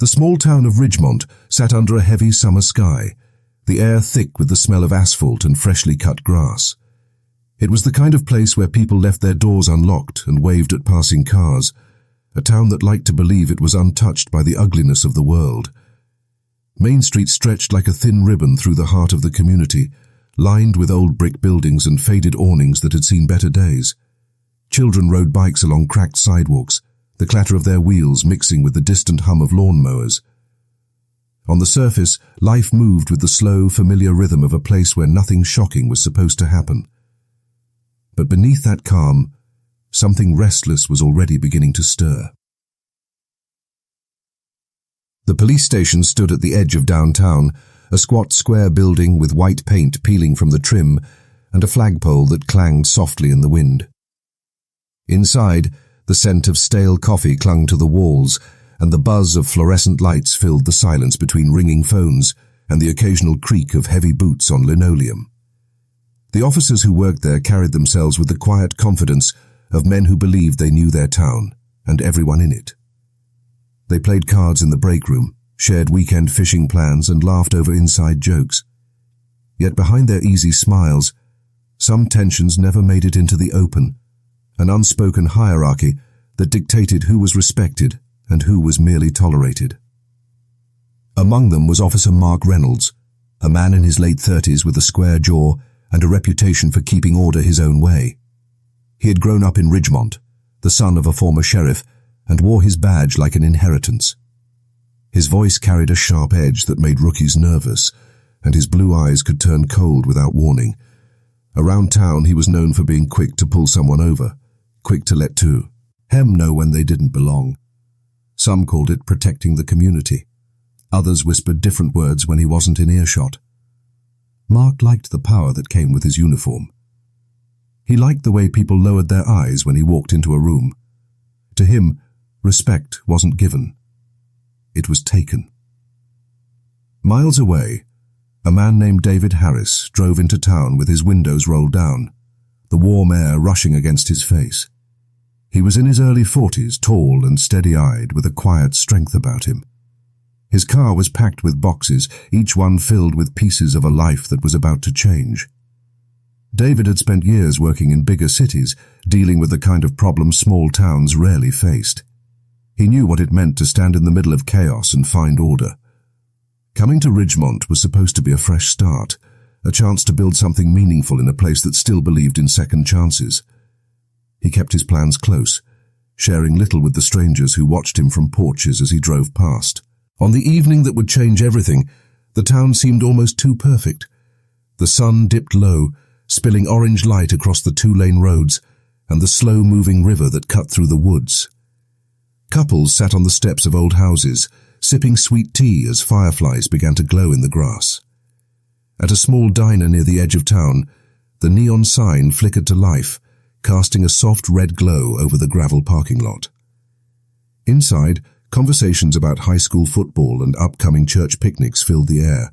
The small town of Ridgemont sat under a heavy summer sky, the air thick with the smell of asphalt and freshly cut grass. It was the kind of place where people left their doors unlocked and waved at passing cars, a town that liked to believe it was untouched by the ugliness of the world. Main Street stretched like a thin ribbon through the heart of the community, lined with old brick buildings and faded awnings that had seen better days. Children rode bikes along cracked sidewalks, the clatter of their wheels mixing with the distant hum of lawn mowers. On the surface, life moved with the slow, familiar rhythm of a place where nothing shocking was supposed to happen. But beneath that calm, something restless was already beginning to stir. The police station stood at the edge of downtown, a squat square building with white paint peeling from the trim and a flagpole that clanged softly in the wind. Inside, the scent of stale coffee clung to the walls, and the buzz of fluorescent lights filled the silence between ringing phones and the occasional creak of heavy boots on linoleum. The officers who worked there carried themselves with the quiet confidence of men who believed they knew their town and everyone in it. They played cards in the break room, shared weekend fishing plans, and laughed over inside jokes. Yet behind their easy smiles, some tensions never made it into the open, an unspoken hierarchy that dictated who was respected and who was merely tolerated. Among them was Officer Mark Reynolds, a man in his late 30s with a square jaw and a reputation for keeping order his own way. He had grown up in Ridgemont, the son of a former sheriff, and wore his badge like an inheritance. His voice carried a sharp edge that made rookies nervous, and his blue eyes could turn cold without warning. Around town he was known for being quick to pull someone over, quick to let them know when they didn't belong. Some called it protecting the community. Others whispered different words when he wasn't in earshot. Mark liked the power that came with his uniform. He liked the way people lowered their eyes when he walked into a room. To him, respect wasn't given. It was taken. Miles away, a man named David Harris drove into town with his windows rolled down, the warm air rushing against his face. He was in his early 40s, tall and steady-eyed, with a quiet strength about him. His car was packed with boxes, each one filled with pieces of a life that was about to change. David had spent years working in bigger cities, dealing with the kind of problems small towns rarely faced. He knew what it meant to stand in the middle of chaos and find order. Coming to Ridgemont was supposed to be a fresh start, a chance to build something meaningful in a place that still believed in second chances. He kept his plans close, sharing little with the strangers who watched him from porches as he drove past. On the evening that would change everything, the town seemed almost too perfect. The sun dipped low, spilling orange light across the two-lane roads and the slow-moving river that cut through the woods. Couples sat on the steps of old houses, sipping sweet tea as fireflies began to glow in the grass. At a small diner near the edge of town, the neon sign flickered to life, casting a soft red glow over the gravel parking lot. Inside, conversations about high school football and upcoming church picnics filled the air.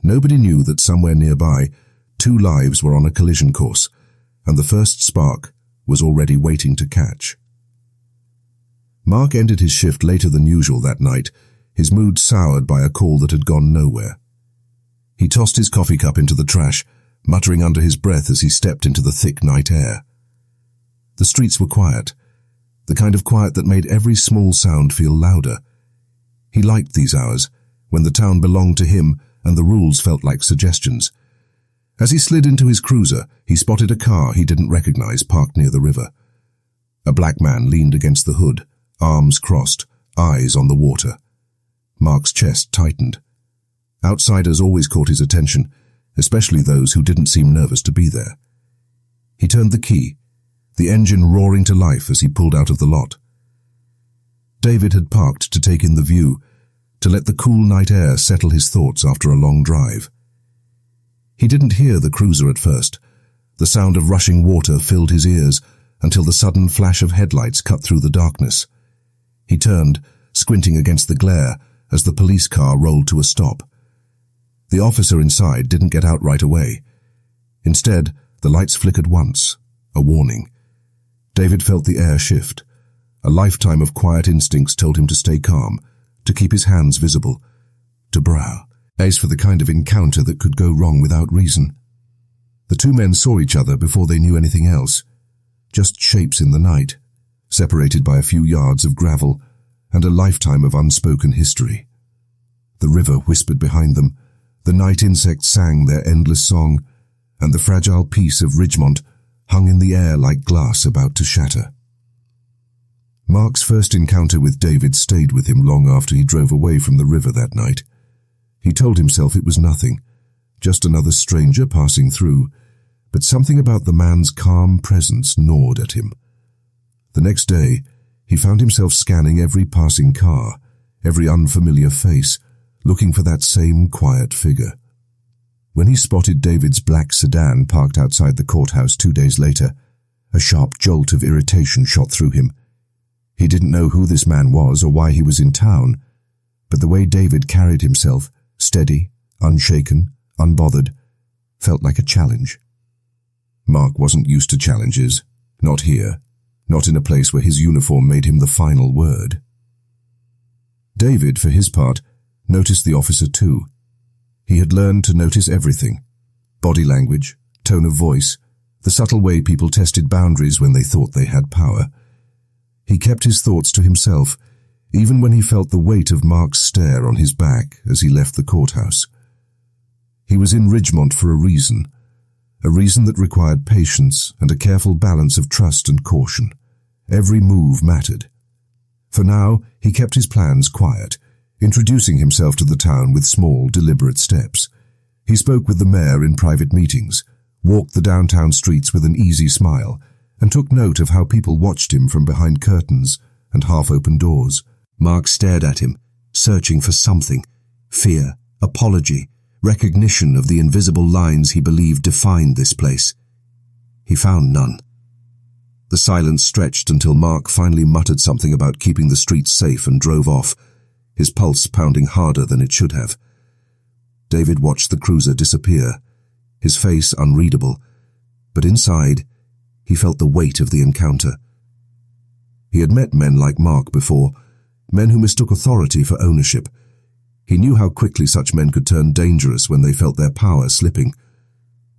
Nobody knew that somewhere nearby, 2 lives were on a collision course, and the first spark was already waiting to catch. Mark ended his shift later than usual that night, his mood soured by a call that had gone nowhere. He tossed his coffee cup into the trash, muttering under his breath as he stepped into the thick night air. The streets were quiet, the kind of quiet that made every small sound feel louder. He liked these hours, when the town belonged to him and the rules felt like suggestions. As he slid into his cruiser, he spotted a car he didn't recognize parked near the river. A black man leaned against the hood, arms crossed, eyes on the water. Mark's chest tightened. Outsiders always caught his attention, especially those who didn't seem nervous to be there. He turned the key, the engine roaring to life as he pulled out of the lot. David had parked to take in the view, to let the cool night air settle his thoughts after a long drive. He didn't hear the cruiser at first. The sound of rushing water filled his ears until the sudden flash of headlights cut through the darkness. He turned, squinting against the glare, as the police car rolled to a stop. The officer inside didn't get out right away. Instead, the lights flickered once, a warning. David felt the air shift. A lifetime of quiet instincts told him to stay calm, to keep his hands visible, to brow, as for the kind of encounter that could go wrong without reason. The two men saw each other before they knew anything else, just shapes in the night, separated by a few yards of gravel and a lifetime of unspoken history. The river whispered behind them, the night insects sang their endless song, and the fragile peace of Ridgemont hung in the air like glass about to shatter. Mark's first encounter with David stayed with him long after he drove away from the river that night. He told himself it was nothing, just another stranger passing through, but something about the man's calm presence gnawed at him. The next day, he found himself scanning every passing car, every unfamiliar face, looking for that same quiet figure. When he spotted David's black sedan parked outside the courthouse 2 days later, a sharp jolt of irritation shot through him. He didn't know who this man was or why he was in town, but the way David carried himself, steady, unshaken, unbothered, felt like a challenge. Mark wasn't used to challenges, not here, not in a place where his uniform made him the final word. David, for his part, noticed the officer too. He had learned to notice everything: body language, tone of voice, the subtle way people tested boundaries when they thought they had power. He kept his thoughts to himself, even when he felt the weight of Mark's stare on his back as he left the courthouse. He was in Ridgemont for a reason that required patience and a careful balance of trust and caution. Every move mattered. For now, he kept his plans quiet, introducing himself to the town with small, deliberate steps. He spoke with the mayor in private meetings, walked the downtown streets with an easy smile, and took note of how people watched him from behind curtains and half-open doors. Mark stared at him, searching for something: fear, apology, recognition of the invisible lines he believed defined this place. He found none. The silence stretched until Mark finally muttered something about keeping the streets safe and drove off, his pulse pounding harder than it should have. David watched the cruiser disappear, his face unreadable, but inside, he felt the weight of the encounter. He had met men like Mark before, men who mistook authority for ownership. He knew how quickly such men could turn dangerous when they felt their power slipping.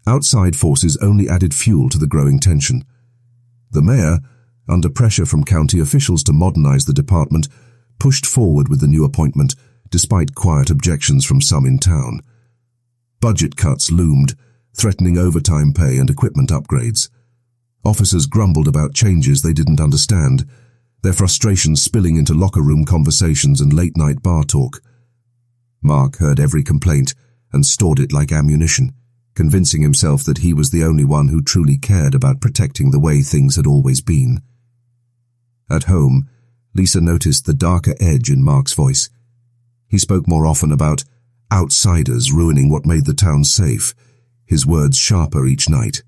Outside forces only added fuel to the growing tension. The mayor, under pressure from county officials to modernize the department, pushed forward with the new appointment, despite quiet objections from some in town. Budget cuts loomed, threatening overtime pay and equipment upgrades. Officers grumbled about changes they didn't understand, their frustration spilling into locker room conversations and late-night bar talk. Mark heard every complaint and stored it like ammunition, convincing himself that he was the only one who truly cared about protecting the way things had always been. At home, Lisa noticed the darker edge in Mark's voice. He spoke more often about outsiders ruining what made the town safe, his words sharper each night.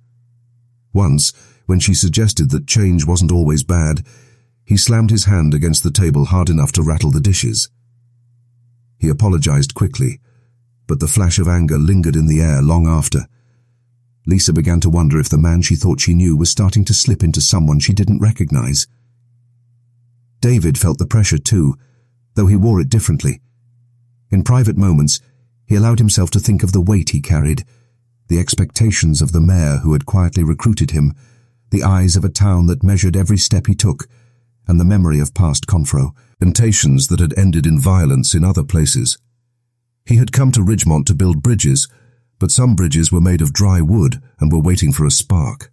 Once, when she suggested that change wasn't always bad, he slammed his hand against the table hard enough to rattle the dishes. He apologized quickly, but the flash of anger lingered in the air long after. Lisa began to wonder if the man she thought she knew was starting to slip into someone she didn't recognize. David felt the pressure too, though he wore it differently. In private moments, he allowed himself to think of the weight he carried, the expectations of the mayor who had quietly recruited him, the eyes of a town that measured every step he took, and the memory of past confrontations that had ended in violence in other places. He had come to Ridgemont to build bridges, but some bridges were made of dry wood and were waiting for a spark.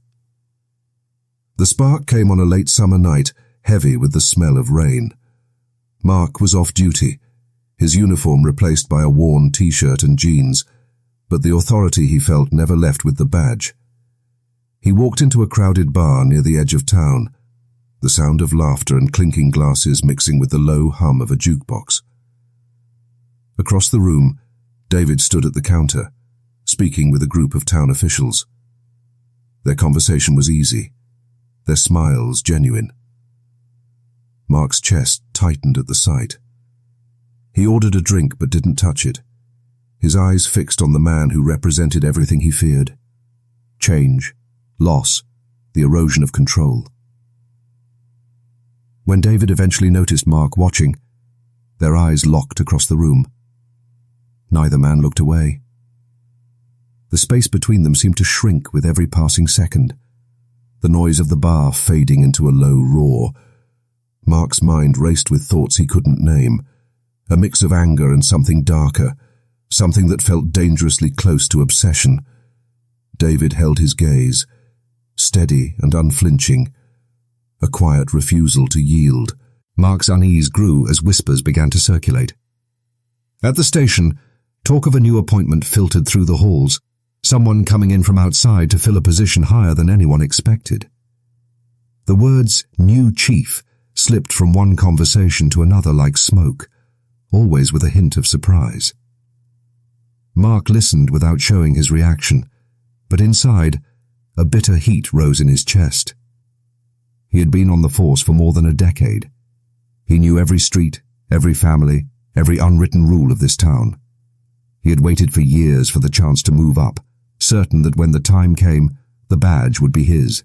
The spark came on a late summer night, heavy with the smell of rain. Mark was off duty, his uniform replaced by a worn t-shirt and jeans, but the authority he felt never left with the badge. He walked into a crowded bar near the edge of town, the sound of laughter and clinking glasses mixing with the low hum of a jukebox. Across the room, David stood at the counter, speaking with a group of town officials. Their conversation was easy, their smiles genuine. Mark's chest tightened at the sight. He ordered a drink but didn't touch it, his eyes fixed on the man who represented everything he feared: change, loss, the erosion of control. When David eventually noticed Mark watching, their eyes locked across the room. Neither man looked away. The space between them seemed to shrink with every passing second, the noise of the bar fading into a low roar. Mark's mind raced with thoughts he couldn't name, a mix of anger and something darker, something that felt dangerously close to obsession. David held his gaze, steady and unflinching, a quiet refusal to yield. Mark's unease grew as whispers began to circulate. At the station, talk of a new appointment filtered through the halls, someone coming in from outside to fill a position higher than anyone expected. The words "new chief" slipped from one conversation to another like smoke, always with a hint of surprise. Mark listened without showing his reaction, but inside, a bitter heat rose in his chest. He had been on the force for more than a decade. He knew every street, every family, every unwritten rule of this town. He had waited for years for the chance to move up, certain that when the time came, the badge would be his.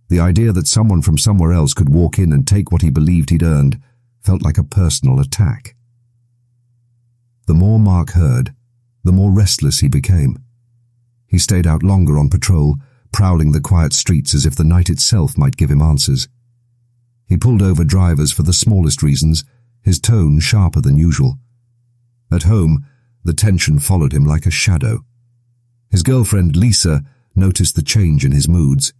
The idea that someone from somewhere else could walk in and take what he believed he'd earned felt like a personal attack. The more Mark heard, the more restless he became. He stayed out longer on patrol, prowling the quiet streets as if the night itself might give him answers. He pulled over drivers for the smallest reasons, his tone sharper than usual. At home, the tension followed him like a shadow. His girlfriend, Lisa, noticed the change in his moods,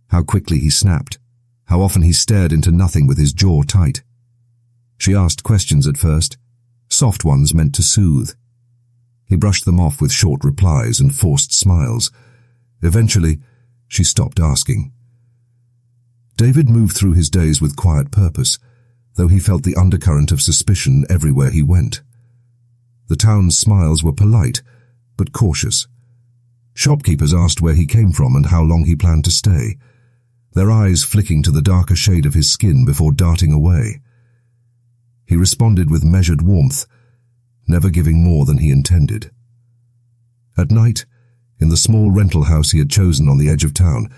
how quickly he snapped, how often he stared into nothing with his jaw tight. She asked questions at first, soft ones meant to soothe. He brushed them off with short replies and forced smiles. Eventually, she stopped asking. David moved through his days with quiet purpose, though he felt the undercurrent of suspicion everywhere he went. The town's smiles were polite, but cautious. Shopkeepers asked where he came from and how long he planned to stay, their eyes flicking to the darker shade of his skin before darting away. He responded with measured warmth, never giving more than he intended. At night, in the small rental house he had chosen on the edge of town,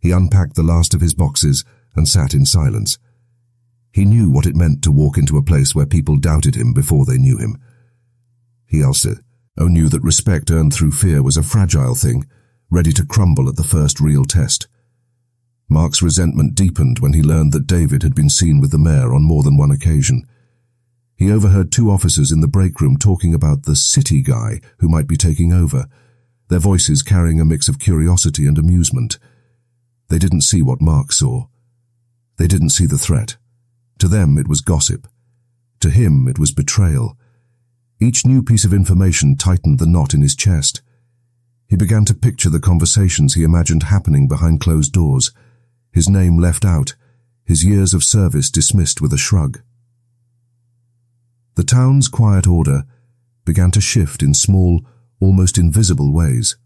he unpacked the last of his boxes and sat in silence. He knew what it meant to walk into a place where people doubted him before they knew him. He also knew that respect earned through fear was a fragile thing, ready to crumble at the first real test. Mark's resentment deepened when he learned that David had been seen with the mayor on more than one occasion. He overheard two officers in the break room talking about the city guy who might be taking over, their voices carrying a mix of curiosity and amusement. They didn't see what Mark saw. They didn't see the threat. To them it was gossip. To him it was betrayal. Each new piece of information tightened the knot in his chest. He began to picture the conversations he imagined happening behind closed doors, his name left out, his years of service dismissed with a shrug. The town's quiet order began to shift in small, almost invisible ways.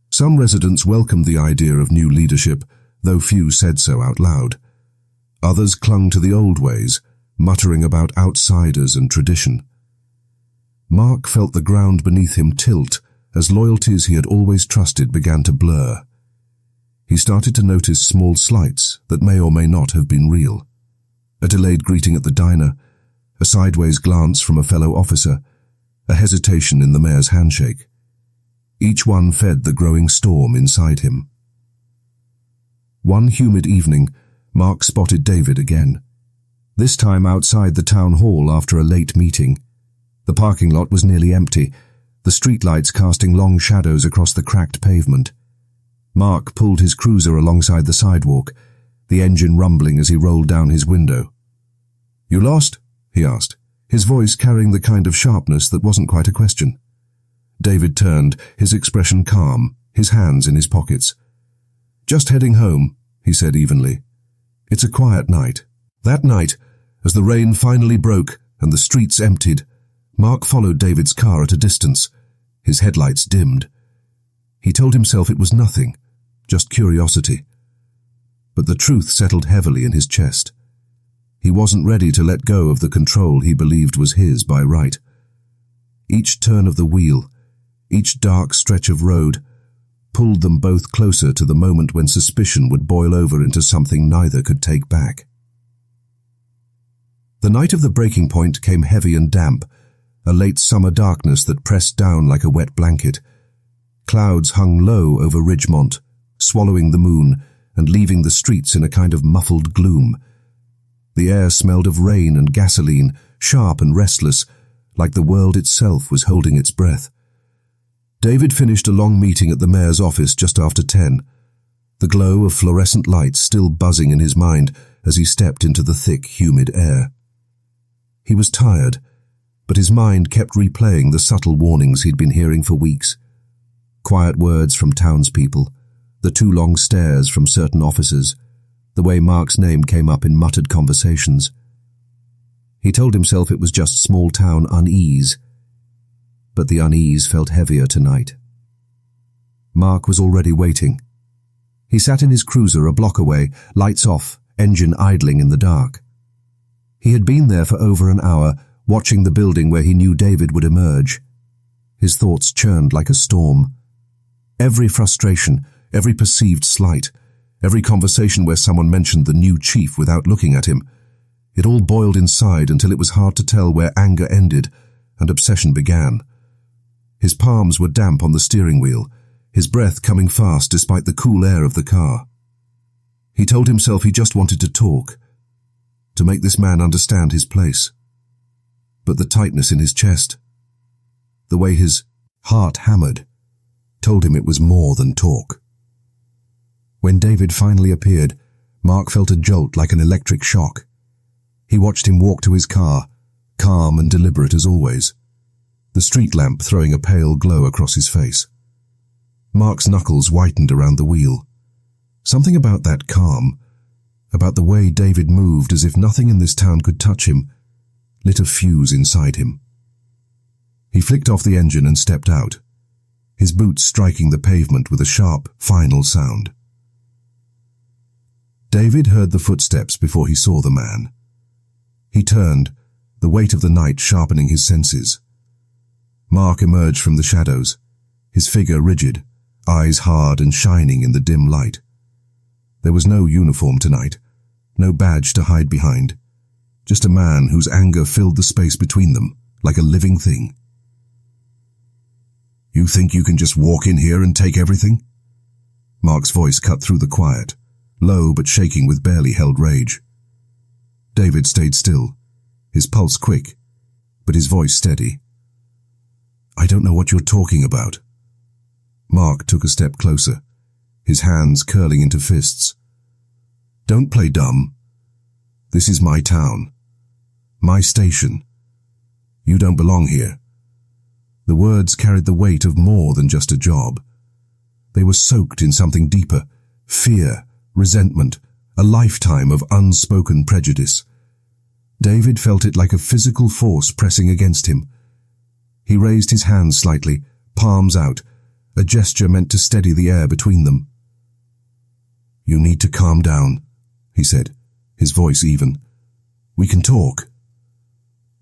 Some residents welcomed the idea of new leadership, though few said so out loud. Others clung to the old ways, muttering about outsiders and tradition. Mark felt the ground beneath him tilt as loyalties he had always trusted began to blur. He started to notice small slights that may or may not have been real. A delayed greeting at the diner, a sideways glance from a fellow officer, a hesitation in the mayor's handshake. Each one fed the growing storm inside him. One humid evening, Mark spotted David again. This time outside the town hall after a late meeting. The parking lot was nearly empty, the streetlights casting long shadows across the cracked pavement. Mark pulled his cruiser alongside the sidewalk, the engine rumbling as he rolled down his window. "You lost?" he asked, his voice carrying the kind of sharpness that wasn't quite a question. David turned, his expression calm, his hands in his pockets. "Just heading home," he said evenly. "It's a quiet night." That night, as the rain finally broke and the streets emptied, Mark followed David's car at a distance, his headlights dimmed. He told himself it was nothing, just curiosity. But the truth settled heavily in his chest. He wasn't ready to let go of the control he believed was his by right. Each turn of the wheel, each dark stretch of road, pulled them both closer to the moment when suspicion would boil over into something neither could take back. The night of the breaking point came heavy and damp, a late summer darkness that pressed down like a wet blanket. Clouds hung low over Ridgemont, swallowing the moon and leaving the streets in a kind of muffled gloom. The air smelled of rain and gasoline, sharp and restless, like the world itself was holding its breath. David finished a long meeting at the mayor's office just after 10, the glow of fluorescent lights still buzzing in his mind as he stepped into the thick, humid air. He was tired, but his mind kept replaying the subtle warnings he'd been hearing for weeks. Quiet words from townspeople, the too long stares from certain officers, the way Mark's name came up in muttered conversations. He told himself it was just small-town unease, but the unease felt heavier tonight. Mark was already waiting. He sat in his cruiser a block away, lights off, engine idling in the dark. He had been there for over an hour, watching the building where he knew David would emerge. His thoughts churned like a storm. Every frustration, every perceived slight, every conversation where someone mentioned the new chief without looking at him, it all boiled inside until it was hard to tell where anger ended and obsession began. His palms were damp on the steering wheel, his breath coming fast despite the cool air of the car. He told himself he just wanted to talk, to make this man understand his place. But the tightness in his chest, the way his heart hammered, told him it was more than talk. When David finally appeared, Mark felt a jolt like an electric shock. He watched him walk to his car, calm and deliberate as always, the street lamp throwing a pale glow across his face. Mark's knuckles whitened around the wheel. Something about that calm, about the way David moved as if nothing in this town could touch him, lit a fuse inside him. He flicked off the engine and stepped out, his boots striking the pavement with a sharp, final sound. David heard the footsteps before he saw the man. He turned, the weight of the night sharpening his senses. Mark emerged from the shadows, his figure rigid, eyes hard and shining in the dim light. There was no uniform tonight, no badge to hide behind, just a man whose anger filled the space between them like a living thing. "You think you can just walk in here and take everything?" Mark's voice cut through the quiet, low but shaking with barely held rage. David stayed still, his pulse quick, but his voice steady. "I don't know what you're talking about." Mark took a step closer, his hands curling into fists. "Don't play dumb. This is my town, my station. You don't belong here." The words carried the weight of more than just a job. They were soaked in something deeper, fear, resentment, a lifetime of unspoken prejudice. David felt it like a physical force pressing against him. He raised his hands slightly, palms out, a gesture meant to steady the air between them. "You need to calm down," he said, his voice even. "We can talk."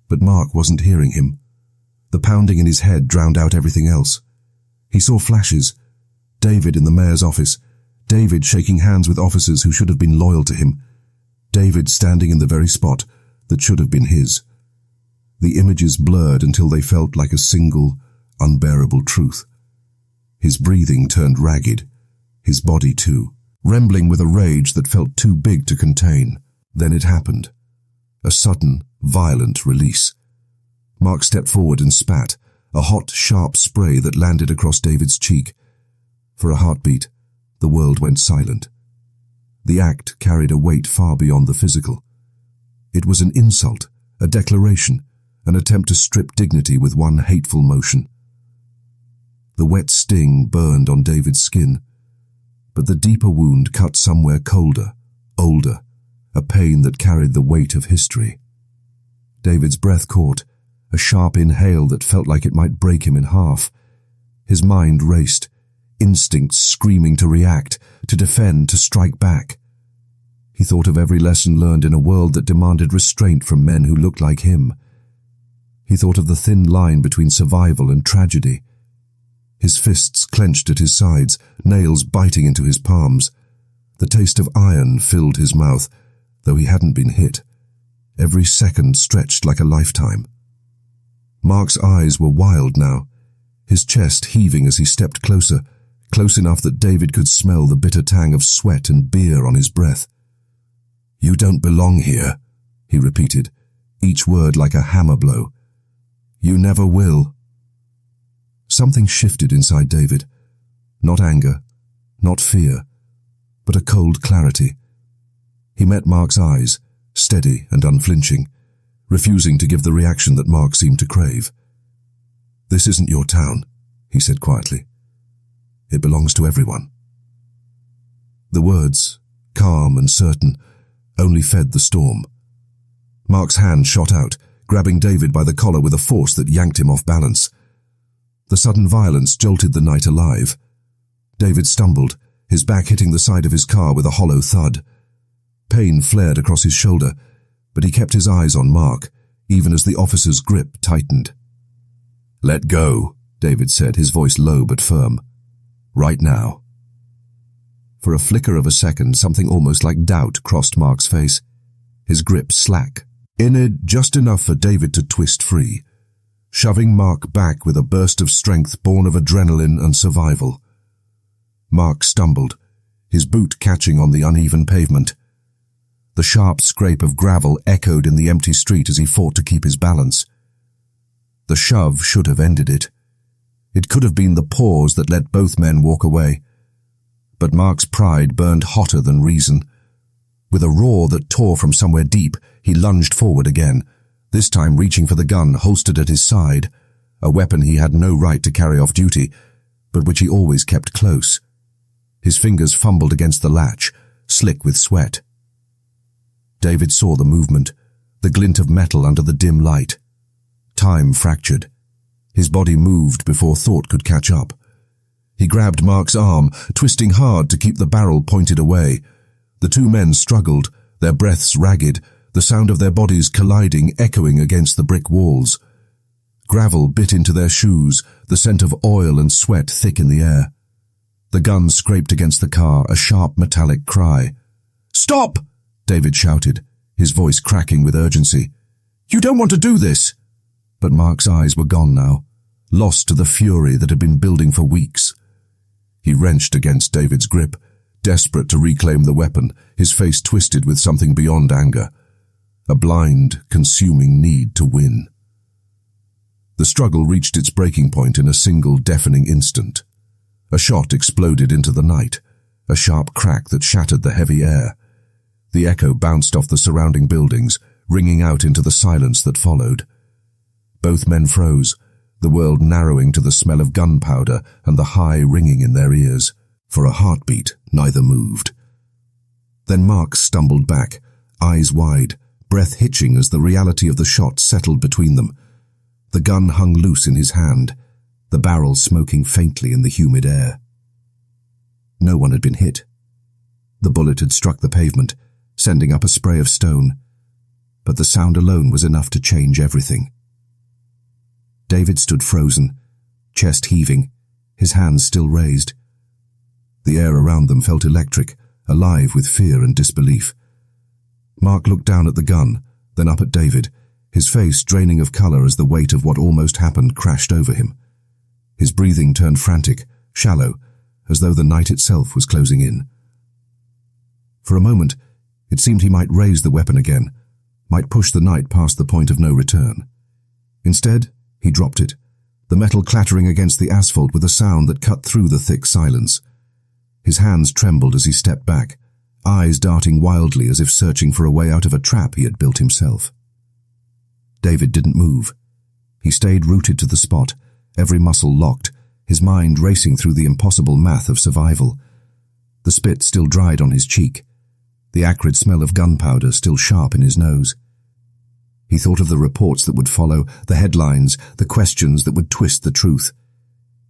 But Mark wasn't hearing him. The pounding in his head drowned out everything else. He saw flashes. David in the mayor's office, David shaking hands with officers who should have been loyal to him, David standing in the very spot that should have been his. The images blurred until they felt like a single, unbearable truth. His breathing turned ragged, his body too, trembling with a rage that felt too big to contain. Then it happened. A sudden, violent release. Mark stepped forward and spat, a hot, sharp spray that landed across David's cheek. For a heartbeat, the world went silent. The act carried a weight far beyond the physical. It was an insult, a declaration, an attempt to strip dignity with one hateful motion. The wet sting burned on David's skin, but the deeper wound cut somewhere colder, older, a pain that carried the weight of history. David's breath caught, a sharp inhale that felt like it might break him in half. His mind raced, instincts screaming to react, to defend, to strike back. He thought of every lesson learned in a world that demanded restraint from men who looked like him. He thought of the thin line between survival and tragedy. His fists clenched at his sides, nails biting into his palms. The taste of iron filled his mouth, though he hadn't been hit. every second stretched like a lifetime. Mark's eyes were wild now, his chest heaving as he stepped closer, close enough that David could smell the bitter tang of sweat and beer on his breath. "You don't belong here," he repeated, each word like a hammer blow. "You never will." Something shifted inside David. Not anger, not fear, but a cold clarity. He met Mark's eyes, steady and unflinching, refusing to give the reaction that Mark seemed to crave. "This isn't your town," he said quietly. "It belongs to everyone." The words, calm and certain, only fed the storm. Mark's hand shot out, grabbing David by the collar with a force that yanked him off balance. The sudden violence jolted the night alive. David stumbled, his back hitting the side of his car with a hollow thud. Pain flared across his shoulder, but he kept his eyes on Mark, even as the officer's grip tightened. "Let go," David said, his voice low but firm. "Right now." For a flicker of a second, something almost like doubt crossed Mark's face. His grip slack, in it just enough for David to twist free, shoving Mark back with a burst of strength born of adrenaline and survival. Mark stumbled, his boot catching on the uneven pavement. The sharp scrape of gravel echoed in the empty street as he fought to keep his balance. The shove should have ended it. It could have been the pause that let both men walk away. But Mark's pride burned hotter than reason. With a roar that tore from somewhere deep, he lunged forward again, this time reaching for the gun holstered at his side, a weapon he had no right to carry off duty, but which he always kept close. His fingers fumbled against the latch, slick with sweat. David saw the movement, the glint of metal under the dim light. Time fractured. His body moved before thought could catch up. He grabbed Mark's arm, twisting hard to keep the barrel pointed away. The two men struggled, their breaths ragged, the sound of their bodies colliding echoing against the brick walls. Gravel bit into their shoes, the scent of oil and sweat thick in the air. The gun scraped against the car, a sharp metallic cry. "Stop!" David shouted, his voice cracking with urgency. "You don't want to do this!" But Mark's eyes were gone now, lost to the fury that had been building for weeks. He wrenched against David's grip, desperate to reclaim the weapon, his face twisted with something beyond anger. A blind, consuming need to win. The struggle reached its breaking point in a single deafening instant. A shot exploded into the night, a sharp crack that shattered the heavy air. The echo bounced off the surrounding buildings, ringing out into the silence that followed. Both men froze, the world narrowing to the smell of gunpowder and the high ringing in their ears. For a heartbeat, neither moved. Then Mark stumbled back, eyes wide, breath hitching as the reality of the shot settled between them. The gun hung loose in his hand, the barrel smoking faintly in the humid air. No one had been hit. The bullet had struck the pavement, sending up a spray of stone, but the sound alone was enough to change everything. David stood frozen, chest heaving, his hands still raised. The air around them felt electric, alive with fear and disbelief. Mark looked down at the gun, then up at David, his face draining of color as the weight of what almost happened crashed over him. His breathing turned frantic, shallow, as though the night itself was closing in. For a moment, it seemed he might raise the weapon again, might push the night past the point of no return. Instead, he dropped it, the metal clattering against the asphalt with a sound that cut through the thick silence. His hands trembled as he stepped back, eyes darting wildly as if searching for a way out of a trap he had built himself. David didn't move. He stayed rooted to the spot, every muscle locked, his mind racing through the impossible math of survival. The spit still dried on his cheek, the acrid smell of gunpowder still sharp in his nose. He thought of the reports that would follow, the headlines, the questions that would twist the truth.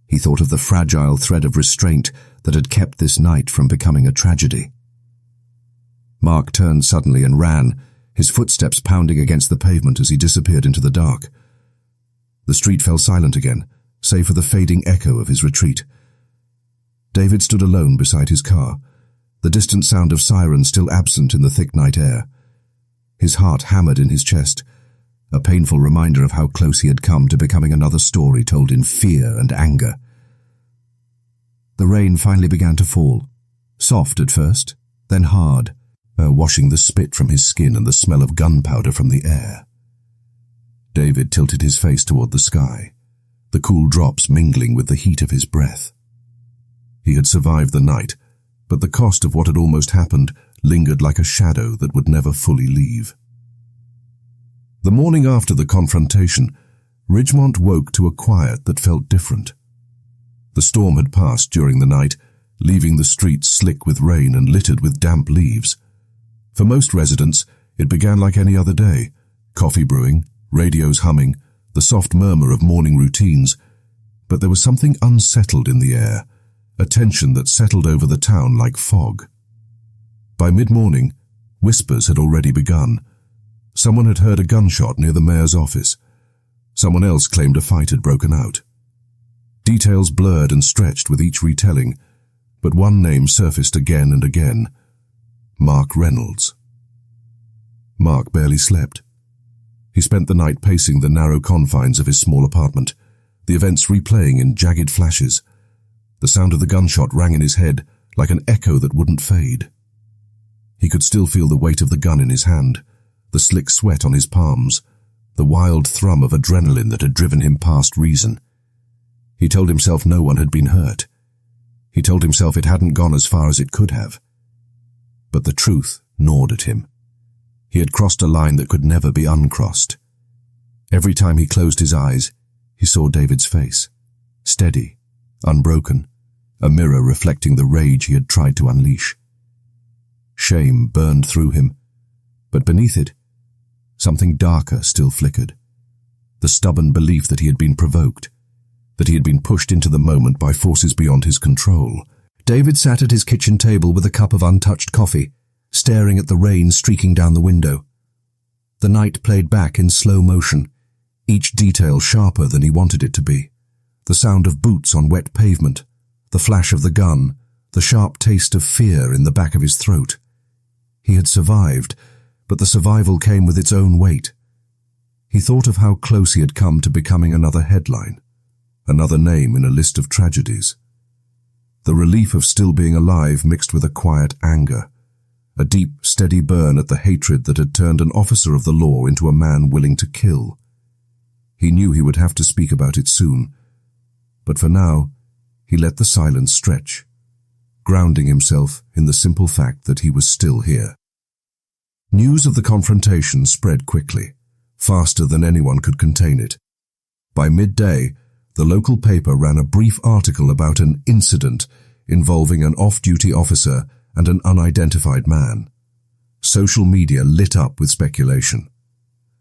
He thought of the fragile thread of restraint that had kept this night from becoming a tragedy. Mark turned suddenly and ran, his footsteps pounding against the pavement as he disappeared into the dark. The street fell silent again, save for the fading echo of his retreat. David stood alone beside his car, the distant sound of sirens still absent in the thick night air. His heart hammered in his chest, a painful reminder of how close he had come to becoming another story told in fear and anger. The rain finally began to fall, soft at first, then hard, washing the spit from his skin and the smell of gunpowder from the air. David tilted his face toward the sky, the cool drops mingling with the heat of his breath. He had survived the night, but the cost of what had almost happened lingered like a shadow that would never fully leave. The morning after the confrontation, Ridgemont woke to a quiet that felt different. The storm had passed during the night, leaving the streets slick with rain and littered with damp leaves. For most residents, it began like any other day, coffee brewing, radios humming, the soft murmur of morning routines, but there was something unsettled in the air, a tension that settled over the town like fog. By mid-morning, whispers had already begun. Someone had heard a gunshot near the mayor's office. Someone else claimed a fight had broken out. Details blurred and stretched with each retelling, but one name surfaced again and again: Mark Reynolds. Mark barely slept. He spent the night pacing the narrow confines of his small apartment, the events replaying in jagged flashes. The sound of the gunshot rang in his head like an echo that wouldn't fade. He could still feel the weight of the gun in his hand, the slick sweat on his palms, the wild thrum of adrenaline that had driven him past reason. He told himself no one had been hurt. He told himself it hadn't gone as far as it could have. But the truth gnawed at him. He had crossed a line that could never be uncrossed. Every time he closed his eyes, he saw David's face, steady, unbroken, a mirror reflecting the rage he had tried to unleash. Shame burned through him, but beneath it, something darker still flickered. The stubborn belief that he had been provoked, that he had been pushed into the moment by forces beyond his control. David sat at his kitchen table with a cup of untouched coffee, staring at the rain streaking down the window. The night played back in slow motion, each detail sharper than he wanted it to be. The sound of boots on wet pavement, the flash of the gun, the sharp taste of fear in the back of his throat. He had survived, but the survival came with its own weight. He thought of how close he had come to becoming another headline, another name in a list of tragedies. The relief of still being alive mixed with a quiet anger, a deep, steady burn at the hatred that had turned an officer of the law into a man willing to kill. He knew he would have to speak about it soon, but for now, he let the silence stretch, grounding himself in the simple fact that he was still here. News of the confrontation spread quickly, faster than anyone could contain it. By midday, the local paper ran a brief article about an incident involving an off-duty officer and an unidentified man. Social media lit up with speculation.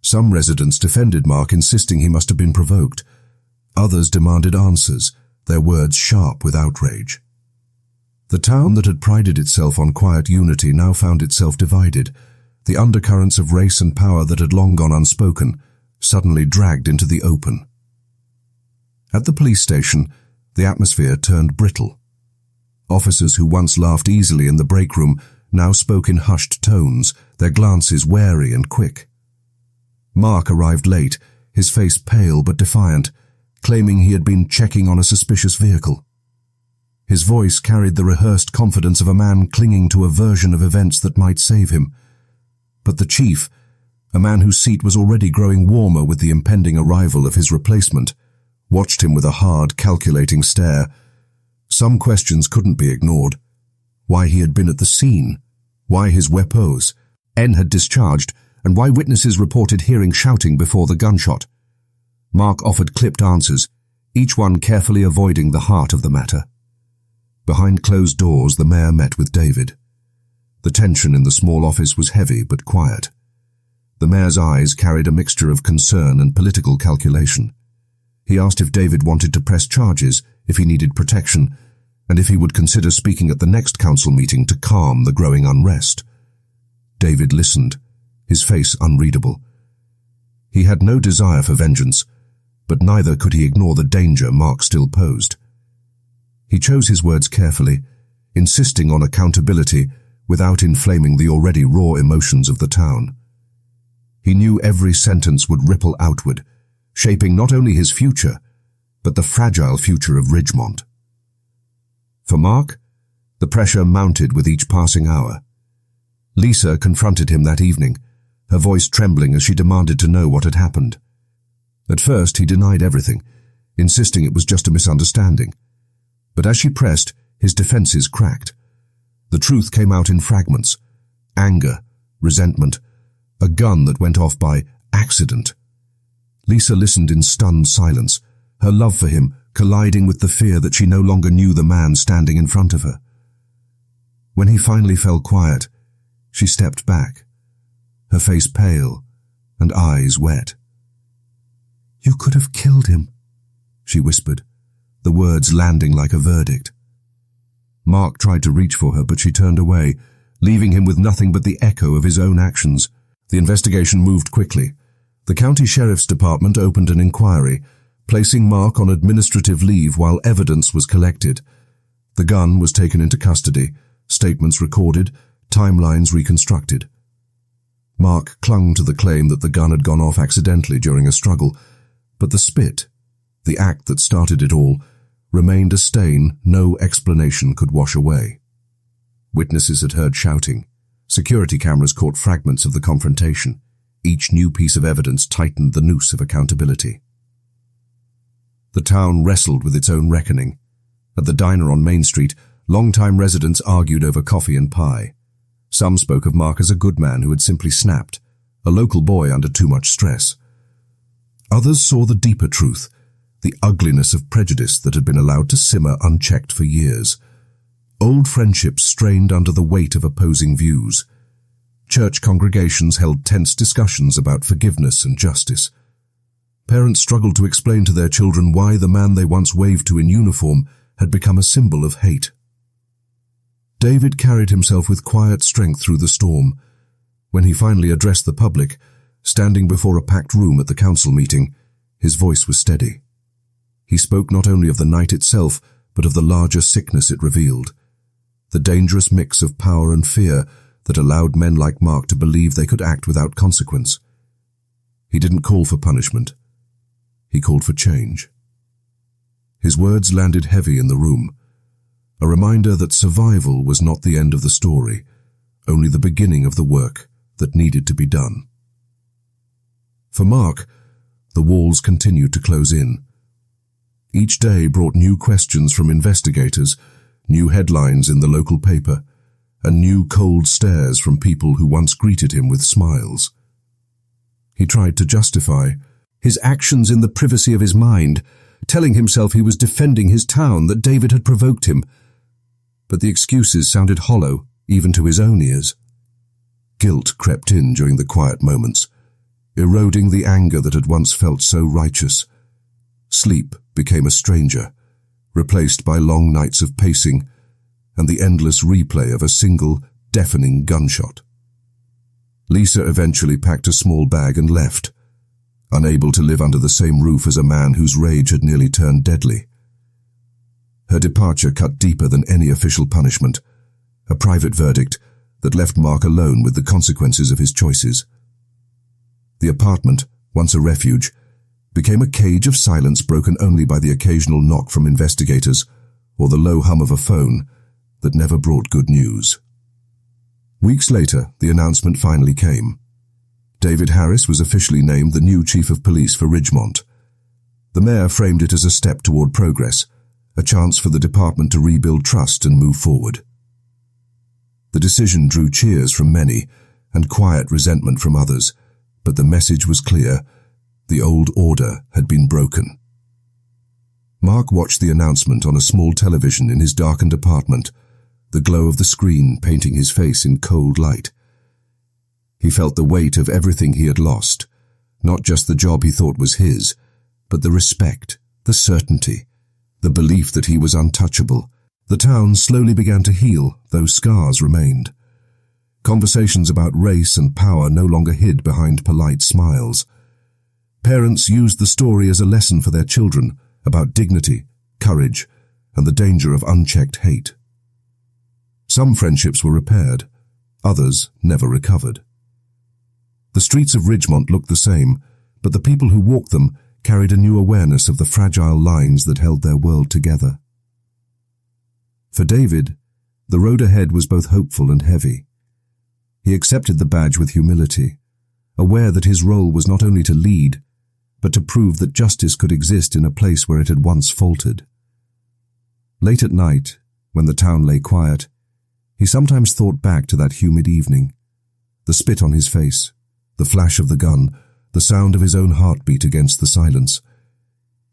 Some residents defended Mark, insisting he must have been provoked. Others demanded answers, their words sharp with outrage. The town that had prided itself on quiet unity now found itself divided. The undercurrents of race and power that had long gone unspoken suddenly dragged into the open. At the police station, the atmosphere turned brittle. Officers who once laughed easily in the break room now spoke in hushed tones, their glances wary and quick. Mark arrived late, his face pale but defiant, claiming he had been checking on a suspicious vehicle. His voice carried the rehearsed confidence of a man clinging to a version of events that might save him. But the chief, a man whose seat was already growing warmer with the impending arrival of his replacement, watched him with a hard, calculating stare. Some questions couldn't be ignored. Why he had been at the scene, why his weapons N had discharged, and why witnesses reported hearing shouting before the gunshot. Mark offered clipped answers, each one carefully avoiding the heart of the matter. Behind closed doors, the mayor met with David. The tension in the small office was heavy but quiet. The mayor's eyes carried a mixture of concern and political calculation. He asked if David wanted to press charges, if he needed protection, and if he would consider speaking at the next council meeting to calm the growing unrest. David listened, his face unreadable. He had no desire for vengeance, but neither could he ignore the danger Mark still posed. He chose his words carefully, insisting on accountability without inflaming the already raw emotions of the town. He knew every sentence would ripple outward, shaping not only his future, but the fragile future of Ridgemont. For Mark, the pressure mounted with each passing hour. Lisa confronted him that evening, her voice trembling as she demanded to know what had happened. At first, he denied everything, insisting it was just a misunderstanding. But as she pressed, his defenses cracked. The truth came out in fragments: anger, resentment, a gun that went off by accident. Lisa listened in stunned silence, her love for him colliding with the fear that she no longer knew the man standing in front of her. When he finally fell quiet, she stepped back, her face pale and eyes wet. "You could have killed him," she whispered, the words landing like a verdict. Mark tried to reach for her, but she turned away, leaving him with nothing but the echo of his own actions. The investigation moved quickly. The county sheriff's department opened an inquiry, placing Mark on administrative leave while evidence was collected. The gun was taken into custody, statements recorded, timelines reconstructed. Mark clung to the claim that the gun had gone off accidentally during a struggle, but the spit, the act that started it all, remained a stain no explanation could wash away. Witnesses had heard shouting. Security cameras caught fragments of the confrontation. Each new piece of evidence tightened the noose of accountability. The town wrestled with its own reckoning. At the diner on Main Street, long-time residents argued over coffee and pie. Some spoke of Mark as a good man who had simply snapped, a local boy under too much stress. Others saw the deeper truth, the ugliness of prejudice that had been allowed to simmer unchecked for years. Old friendships strained under the weight of opposing views. Church congregations held tense discussions about forgiveness and justice. Parents struggled to explain to their children why the man they once waved to in uniform had become a symbol of hate. David carried himself with quiet strength through the storm. When he finally addressed the public, standing before a packed room at the council meeting, his voice was steady. He spoke not only of the night itself, but of the larger sickness it revealed, the dangerous mix of power and fear that allowed men like Mark to believe they could act without consequence. He didn't call for punishment. He called for change. His words landed heavy in the room, a reminder that survival was not the end of the story, only the beginning of the work that needed to be done. For Mark, the walls continued to close in. Each day brought new questions from investigators, new headlines in the local paper, and new cold stares from people who once greeted him with smiles. He tried to justify his actions in the privacy of his mind, telling himself he was defending his town, that David had provoked him. But the excuses sounded hollow, even to his own ears. Guilt crept in during the quiet moments, eroding the anger that had once felt so righteous. Sleep became a stranger, replaced by long nights of pacing and the endless replay of a single, deafening gunshot. Lisa eventually packed a small bag and left, unable to live under the same roof as a man whose rage had nearly turned deadly. Her departure cut deeper than any official punishment, a private verdict that left Mark alone with the consequences of his choices. The apartment, once a refuge, became a cage of silence broken only by the occasional knock from investigators or the low hum of a phone that never brought good news. Weeks later, the announcement finally came. David Harris was officially named the new chief of police for Ridgemont. The mayor framed it as a step toward progress, a chance for the department to rebuild trust and move forward. The decision drew cheers from many and quiet resentment from others, but the message was clear: the old order had been broken. Mark watched the announcement on a small television in his darkened apartment, the glow of the screen painting his face in cold light. He felt the weight of everything he had lost, not just the job he thought was his, but the respect, the certainty, the belief that he was untouchable. The town slowly began to heal, though scars remained. Conversations about race and power no longer hid behind polite smiles. Parents used the story as a lesson for their children about dignity, courage, and the danger of unchecked hate. Some friendships were repaired, others never recovered. The streets of Ridgemont looked the same, but the people who walked them carried a new awareness of the fragile lines that held their world together. For David, the road ahead was both hopeful and heavy. He accepted the badge with humility, aware that his role was not only to lead, but to prove that justice could exist in a place where it had once faltered. Late at night, when the town lay quiet, he sometimes thought back to that humid evening. The spit on his face, the flash of the gun, the sound of his own heartbeat against the silence.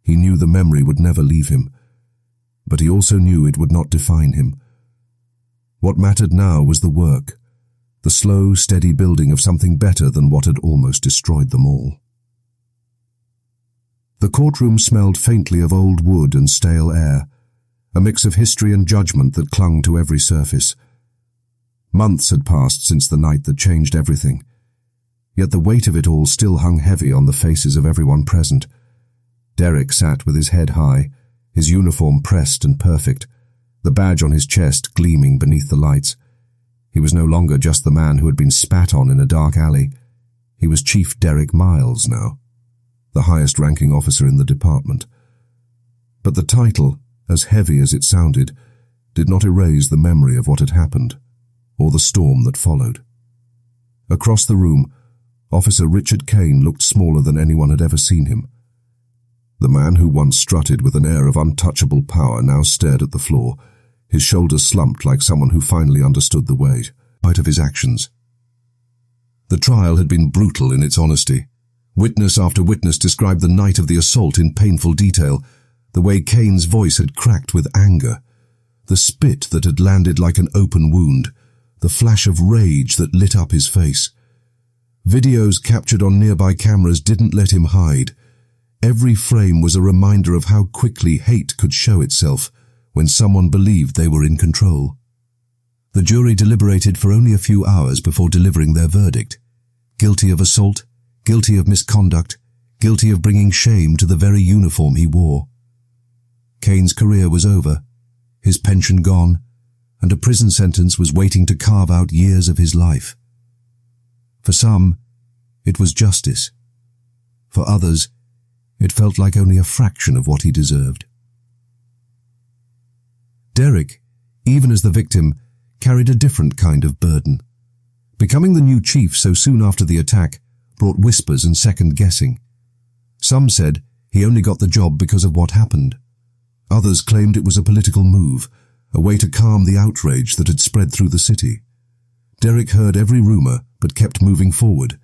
He knew the memory would never leave him, but he also knew it would not define him. What mattered now was the work, the slow, steady building of something better than what had almost destroyed them all. The courtroom smelled faintly of old wood and stale air, a mix of history and judgment that clung to every surface. Months had passed since the night that changed everything, yet the weight of it all still hung heavy on the faces of everyone present. Derek sat with his head high, his uniform pressed and perfect, the badge on his chest gleaming beneath the lights. He was no longer just the man who had been spat on in a dark alley. He was Chief Derek Miles now, the highest-ranking officer in the department. But the title, as heavy as it sounded, did not erase the memory of what had happened, or the storm that followed. Across the room, Officer Richard Kane looked smaller than anyone had ever seen him. The man who once strutted with an air of untouchable power now stared at the floor, his shoulders slumped like someone who finally understood the weight of his actions. The trial had been brutal in its honesty. Witness after witness described the night of the assault in painful detail, the way Kane's voice had cracked with anger, the spit that had landed like an open wound, the flash of rage that lit up his face. Videos captured on nearby cameras didn't let him hide. Every frame was a reminder of how quickly hate could show itself when someone believed they were in control. The jury deliberated for only a few hours before delivering their verdict. Guilty of assault, guilty of misconduct, guilty of bringing shame to the very uniform he wore. Kane's career was over, his pension gone, and a prison sentence was waiting to carve out years of his life. For some, it was justice. For others, it felt like only a fraction of what he deserved. Derek, even as the victim, carried a different kind of burden. Becoming the new chief so soon after the attack brought whispers and second-guessing. Some said he only got the job because of what happened. Others claimed it was a political move, a way to calm the outrage that had spread through the city. Derek heard every rumor but kept moving forward.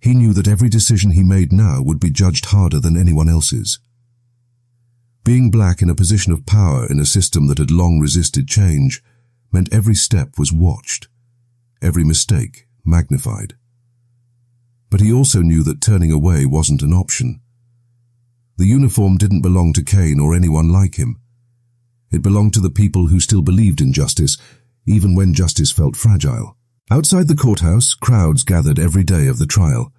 He knew that every decision he made now would be judged harder than anyone else's. Being black in a position of power in a system that had long resisted change meant every step was watched, every mistake magnified. But he also knew that turning away wasn't an option. The uniform didn't belong to Kane or anyone like him. It belonged to the people who still believed in justice, even when justice felt fragile. Outside the courthouse, crowds gathered every day of the trial.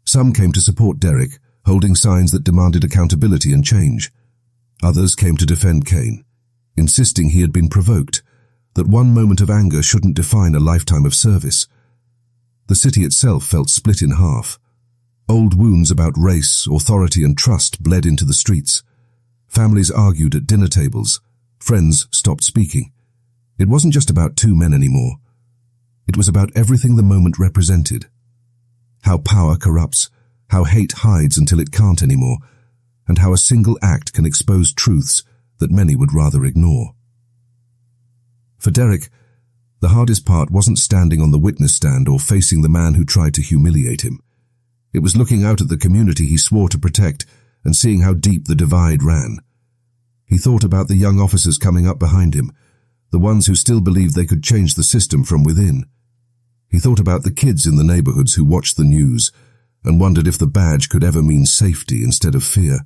Some came to support Derek, holding signs that demanded accountability and change. Others came to defend Kane, insisting he had been provoked, that one moment of anger shouldn't define a lifetime of service. The city itself felt split in half. Old wounds about race, authority and trust bled into the streets. Families argued at dinner tables. Friends stopped speaking. It wasn't just about two men anymore. It was about everything the moment represented. How power corrupts, how hate hides until it can't anymore, and how a single act can expose truths that many would rather ignore. For Derek, the hardest part wasn't standing on the witness stand or facing the man who tried to humiliate him. It was looking out at the community he swore to protect and seeing how deep the divide ran. He thought about the young officers coming up behind him, the ones who still believed they could change the system from within. He thought about the kids in the neighborhoods who watched the news and wondered if the badge could ever mean safety instead of fear.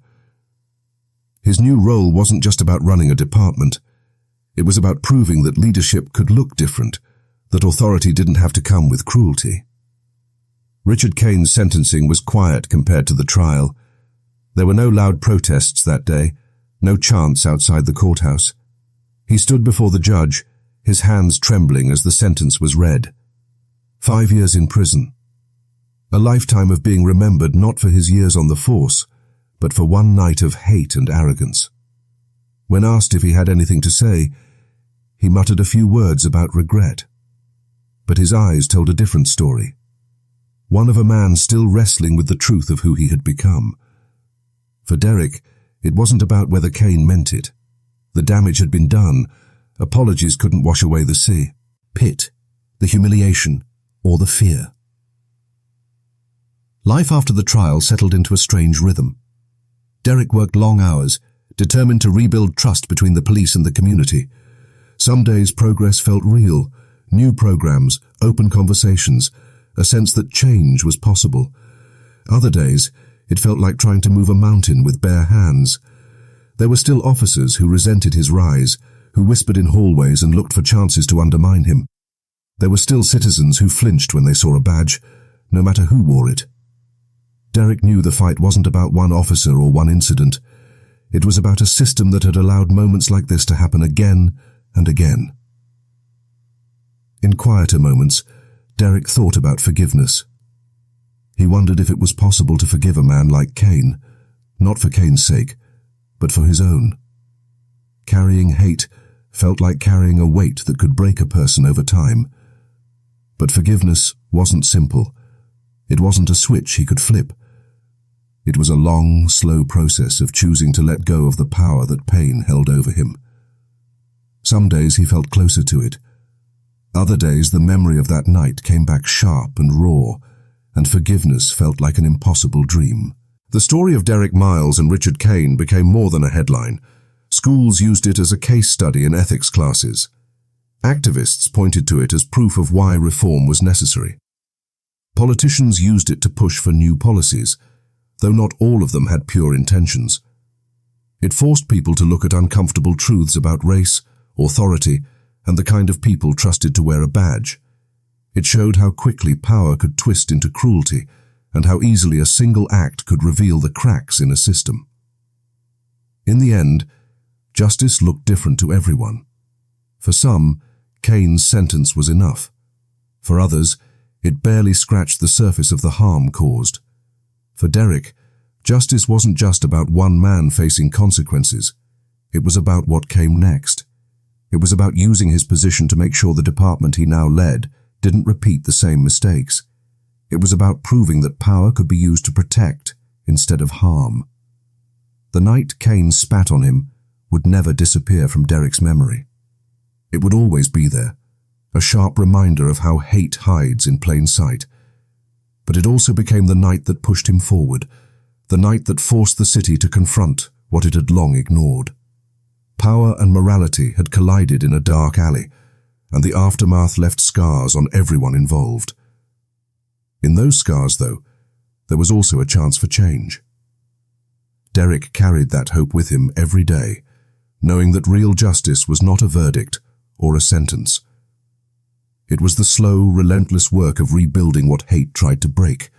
His new role wasn't just about running a department. It was about proving that leadership could look different, that authority didn't have to come with cruelty. Richard Kane's sentencing was quiet compared to the trial. There were no loud protests that day, no chants outside the courthouse. He stood before the judge, his hands trembling as the sentence was read. 5 years in prison. A lifetime of being remembered not for his years on the force, but for one night of hate and arrogance. When asked if he had anything to say, he muttered a few words about regret. But his eyes told a different story. One of a man still wrestling with the truth of who he had become. For Derek, it wasn't about whether Cain meant it. The damage had been done. Apologies couldn't wash away the pit, the humiliation, or the fear. Life after the trial settled into a strange rhythm. Derek worked long hours, determined to rebuild trust between the police and the community. Some days progress felt real, new programs, open conversations, a sense that change was possible. Other days, it felt like trying to move a mountain with bare hands. There were still officers who resented his rise, who whispered in hallways and looked for chances to undermine him. There were still citizens who flinched when they saw a badge, no matter who wore it. Derek knew the fight wasn't about one officer or one incident. It was about a system that had allowed moments like this to happen again and again. In quieter moments, Derek thought about forgiveness. He wondered if it was possible to forgive a man like Cain, not for Cain's sake, but for his own. Carrying hate felt like carrying a weight that could break a person over time. But forgiveness wasn't simple. It wasn't a switch he could flip. It was a long, slow process of choosing to let go of the power that pain held over him. Some days he felt closer to it. Other days the memory of that night came back sharp and raw, and forgiveness felt like an impossible dream. The story of Derek Miles and Richard Cain became more than a headline. Schools used it as a case study in ethics classes. Activists pointed to it as proof of why reform was necessary. Politicians used it to push for new policies, though not all of them had pure intentions. It forced people to look at uncomfortable truths about race, authority, and the kind of people trusted to wear a badge. It showed how quickly power could twist into cruelty, and how easily a single act could reveal the cracks in a system. In the end, justice looked different to everyone. For some, Cain's sentence was enough. For others, it barely scratched the surface of the harm caused. For Derek, justice wasn't just about one man facing consequences. It was about what came next. It was about using his position to make sure the department he now led didn't repeat the same mistakes. It was about proving that power could be used to protect instead of harm. The night Cain spat on him would never disappear from Derek's memory. It would always be there, a sharp reminder of how hate hides in plain sight. But it also became the night that pushed him forward, the night that forced the city to confront what it had long ignored. Power and morality had collided in a dark alley, and the aftermath left scars on everyone involved. In those scars, though, there was also a chance for change. Derek carried that hope with him every day, knowing that real justice was not a verdict or a sentence. It was the slow, relentless work of rebuilding what hate tried to break.